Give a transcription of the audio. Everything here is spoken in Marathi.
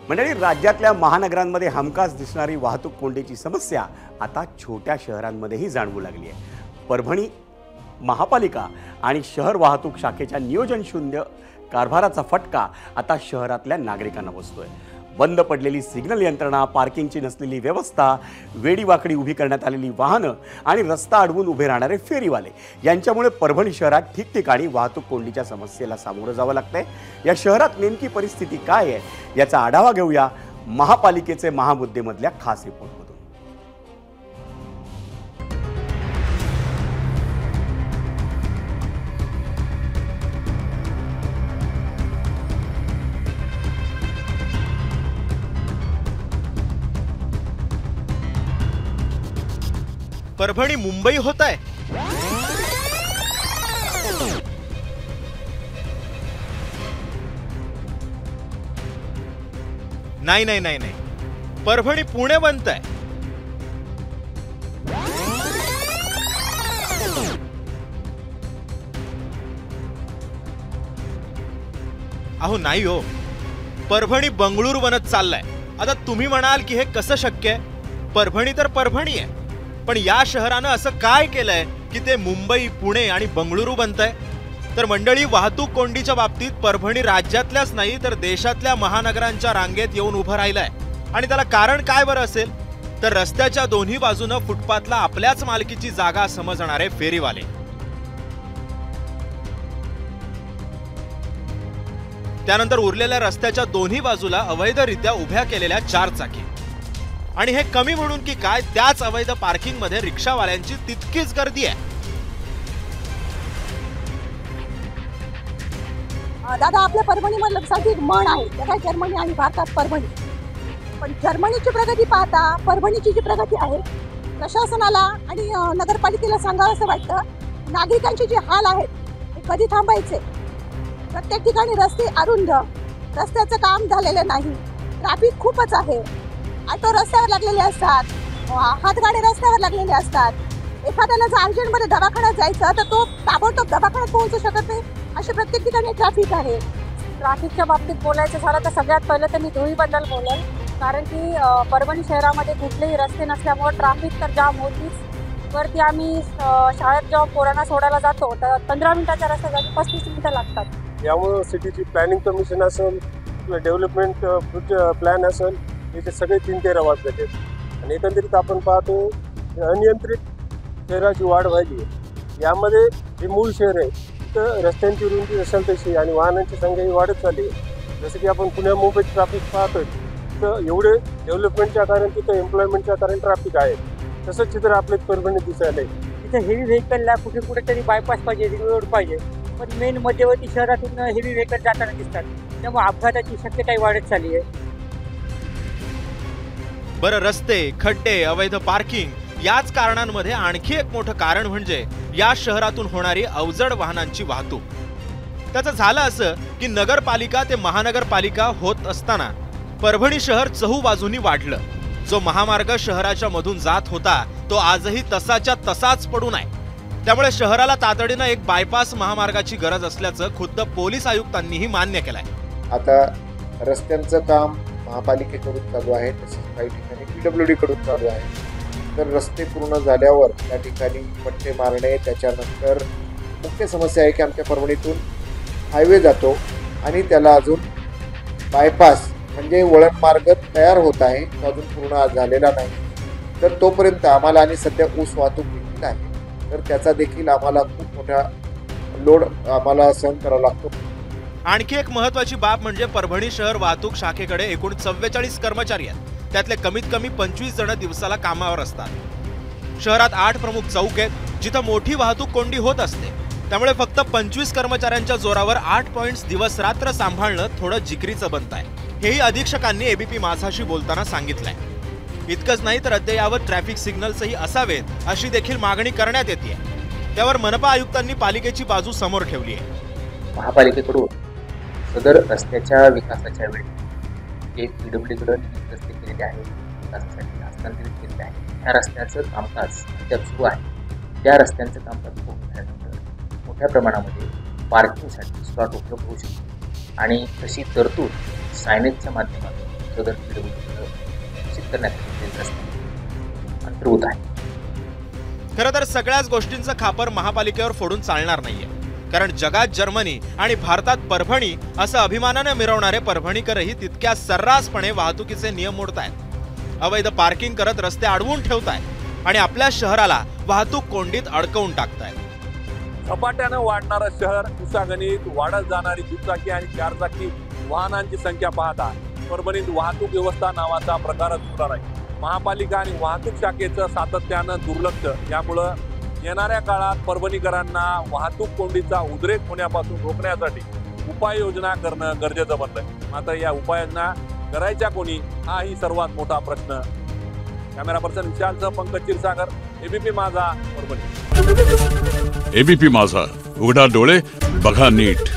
मंडळी, राज्यातल्या महानगरांमध्ये हमखास दिसणारी वाहतूक कोंडीची समस्या आता छोट्या शहरांमध्येही जाणवू लागली आहे। परभणी महापालिका आणि शहर वाहतूक शाखेच्या नियोजन शून्य कारभाराचा फटका आता शहरातल्या नागरिकांना बसतोय। बंद पडलेली सिग्नल यंत्रणा, पार्किंगची नसलेली व्यवस्था, वेडीवाकडी उभी करण्यात आलेली वाहनं आणि रस्ता अडवून उभे राहणारे फेरीवाले यांच्यामुळे परभणी शहरात ठिकठिकाणी वाहतूक कोंडीच्या समस्येला सामोरं जावं लागतंय। या शहरात नेमकी परिस्थिती काय आहे याचा आढावा घेऊया महापालिकेचे महामुद्देमधल्या खास रिपोर्टमधून। परभणी मुंबई होत आहे। नाही नाही नाही नाही, परभणी पुणे बनतंय। अहो नाही हो, परभणी बंगळुरू बनत चाललाय। आता तुम्ही म्हणाल की हे कसं शक्य आहे? परभणी तर परभणी आहे, पण या शहरानं असं काय केलंय की ते मुंबई, पुणे आणि बंगळुरू बनतंय? तर मंडळी, वाहतूक कोंडीच्या बाबतीत परभणी राज्यातल्याच नाही तर देशातल्या महानगरांच्या रांगेत येऊन उभं राहिलंय। आणि त्याला कारण काय बरं असेल? तर रस्त्याच्या दोन्ही बाजूनं फुटपाथला आपल्याच मालकीची जागा समजणारे फेरीवाले। त्यानंतर उरलेल्या रस्त्याच्या दोन्ही बाजूला अवैधरित्या उभ्या केलेल्या चारचाकी, आणि हे कमी म्हणून की काय, त्याच अवैध पार्किंग मध्ये रिक्षावाल्यांची तितकीच गर्दी आहे। दादा, आपल्या परभणीमध्ये साठी म्हण आहे, त्या जर्मनी आणि भारतात परभणी। पण जर्मनीची प्रगती पाहता परभणीची जी प्रगती आहे, प्रशासनाला आणि नगरपालिकेला सांगावं असं वाटतं, नागरिकांचे जे हाल आहेत हे कधी थांबायचे? प्रत्येक ठिकाणी रस्ते अरुंद, रस्त्याचं काम झालेलं नाही, ट्रॅफिक खूपच आहे, ऑटो रस्त्यावर लागलेले असतात, हातगाडी रस्त्यावर लागलेले असतात। एखाद्याला जर अर्जंटमध्ये दवाखान्यात जायचं तर तो ताबडतोब दवाखान्यात पोहोचू शकत नाही, असे प्रत्येक ठिकाणी ट्रॅफिक आहे। ट्रॅफिकच्या बाबतीत बोलायचं झालं तर सगळ्यात पहिलं तर मी धुळीबद्दल बोलेल, कारण की परभणी शहरामध्ये कुठलेही रस्ते नसल्यामुळे ट्रॅफिक तर जाम होतीच। वरती आम्ही शाळेत जेव्हा पोरांना सोडायला जातो तर 15 मिनिटाच्या रस्त्यासाठी 35 मिनिटं लागतात। यामुळे सिटीची प्लॅनिंग कमिशन असेल किंवा डेव्हलपमेंट प्लॅन असेल, याचे सगळे 3-13 वाद झाले। आणि एकंदरीत आपण पाहतो अनियंत्रित शहराची वाढ व्हायली। यामध्ये जे मूळ शहर आहे तर रस्त्यांची रुंदी असेल तशी आणि वाहनांची संख्या ही वाढत चालली आहे। जसं की आपण पुण्या मुंबईत ट्रॅफिक पाहतोय, तर एवढे डेव्हलपमेंटच्या कारण तिथं एम्प्लॉयमेंटच्या कारण ट्रॅफिक आहे, तसंच चित्र आपल्या परभणीत दिसायला आहे। तिथे हेवी व्हेकलला कुठे तरी बायपास पाहिजे, रिंग रोड पाहिजे, पण मेन मध्यवर्ती शहरातून हेवी व्हेकल जाताना दिसतात, त्यामुळे अपघाताची शक्यताही वाढत चालली आहे। बरं, रस्ते, खड्डे, अवैध पार्किंग याच कारणांमध्ये आणखी एक मोठं कारण म्हणजे या शहरातून होणारी अवजड वाहनांची वाहतूक। त्याचं झालं असं की नगरपालिका ते महानगरपालिका होत असताना परभणी शहर चहूबाजूंनी वाढलं। जो महामार्ग शहराच्या मधून जात होता तो आजही तसाच्या तसाच पडून आहे। त्यामुळे शहराला तातडीनं एक बायपास महामार्गाची गरज असल्याचं खुद्द पोलीस आयुक्तांनीही मान्य केलंय। आता रस्त्यांचं काम महापालिकेकडून चालू आहे, तसेच काही ठिकाणी PWD कडून चालू आहे। तर रस्ते पूर्ण झाल्यावर त्या ठिकाणी पट्टे मारणे, त्याच्यानंतर मुख्य समस्या आहे की आमच्या परभणीतून हायवे जातो आणि त्याला अजून बायपास म्हणजे वळण मार्ग तयार होत आहे, तो अजून पूर्ण झालेला नाही। तर तोपर्यंत आम्हाला, आणि सध्या ऊस वाहतूक देखील आहे, तर त्याचा देखील आम्हाला खूप मोठा लोड आम्हाला सहन करावा लागतो। आणखी एक महत्त्वाची बाब म्हणजे परभणी शहर वाहतूक शाखेकडे एकूण 44 कर्मचारी आहेत, त्यातले कमीत कमी 25 जण दिवसाला कामावर असतात। शहरात 8 प्रमुख चौक आहेत जिथं मोठी वाहतूक कोंडी होत असते, त्यामुळे फक्त 25 कर्मचाऱ्यांच्या जोरावर 8 पॉइंट्स दिवस रात्र सांभाळणं थोडं जिकरीचं बनत आहे, हेही अधीक्षकांनी एबीपी माझाशी बोलताना सांगितलंय। इतकंच नाही तर अद्ययावत ट्रॅफिक सिग्नल्सही असावेत अशी देखील मागणी करण्यात येते। त्यावर मनपा आयुक्तांनी पालिकेची बाजू समोर ठेवली आहे। महापालिकेकडून सदर रस्त्याच्या विकासाच्या वेळी एक PWD रस्ते केलेले आहे, विकासासाठी हस्तांतरित केलेले आहे। या रस्त्याचं कामकाज अद्याप सुरू आहे। त्या रस्त्यांचं कामकाज पूर्ण झाल्यानंतर मोठ्या प्रमाणामध्ये पार्किंगसाठी स्लॉट उपलब्ध होऊ शकतो आणि तशी तरतूद सायनेजच्या माध्यमातून सदर PWD निश्चित करण्यासाठी रस्ते अंतर्भूत आहे. खरं तर सगळ्याच गोष्टींचं खापर महापालिकेवर फोडून चालणार नाहीये, कारण जगात जर्मनी आणि भारतात परभणी असं अभिमानाने मिरवणारे परभणीकरही तितक्या सर्रासपणे वाहतुकीचे नियम मोडतायत, अवैध पार्किंग करत रस्ते अडवून ठेवतायत आणि आपल्या शहराला वाहतूक कोंडीत अडकवून टाकतायत. झपाट्यानं वाढणारं शहर, दिवसागणिक वाढत जाणारी दुचाकी आणि चारचाकी वाहनांची संख्या पाहता परभणीत वाहतूक व्यवस्था नावाचा प्रकारच सुरू आहे. महापालिका आणि वाहतूक शाखेचं सातत्यानं दुर्लक्ष यामुळं येणाऱ्या काळात परभणीकरांना वाहतूक कोंडीचा उद्रेक होण्यापासून रोखण्यासाठी उपाययोजना करणं गरजेचं बनलंय. मात्र या उपाययोजना करायच्या कोणी, हाही सर्वात मोठा प्रश्न. कॅमेरा पर्सन विशालसह पंकज क्षीरसागर, एबीपी माझा, परभणी. एबीपी माझा, उघडा डोळे बघा नीट.